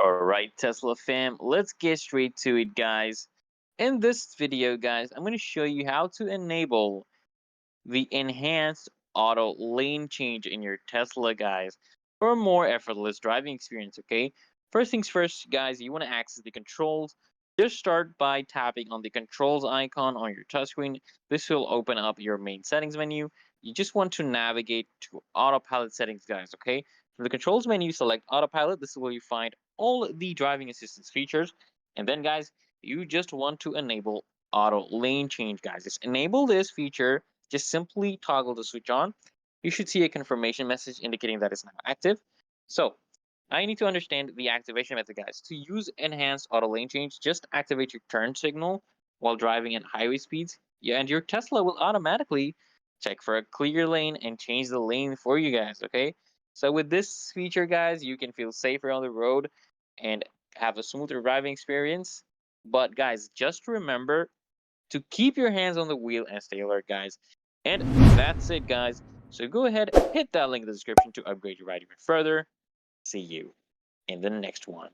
Alright, Tesla fam, let's get straight to it, guys. In this video, guys, I'm going to show you how to enable the enhanced auto lane change in your Tesla, guys, for a more effortless driving experience, okay? First things first, guys, you want to access the controls. Just start by tapping on the controls icon on your touchscreen. This will open up your main settings menu. You just want to navigate to autopilot settings, guys, okay? From the controls menu, select autopilot. This is where you find all the driving assistance features. And then, guys, you just want to enable auto lane change, guys. Just enable this feature, just simply toggle the switch on. You should see a confirmation message indicating that it's now active. So I need to understand the activation method, guys. To use enhanced auto lane change, just activate your turn signal while driving at highway speeds. Yeah, and your Tesla will automatically check for a clear lane and change the lane for you guys, okay? So with this feature, guys, you can feel safer on the road and have a smoother driving experience. But guys, just remember to keep your hands on the wheel and stay alert, guys. And that's it, guys. So go ahead, hit that link in the description to upgrade your ride even further. See you in the next one.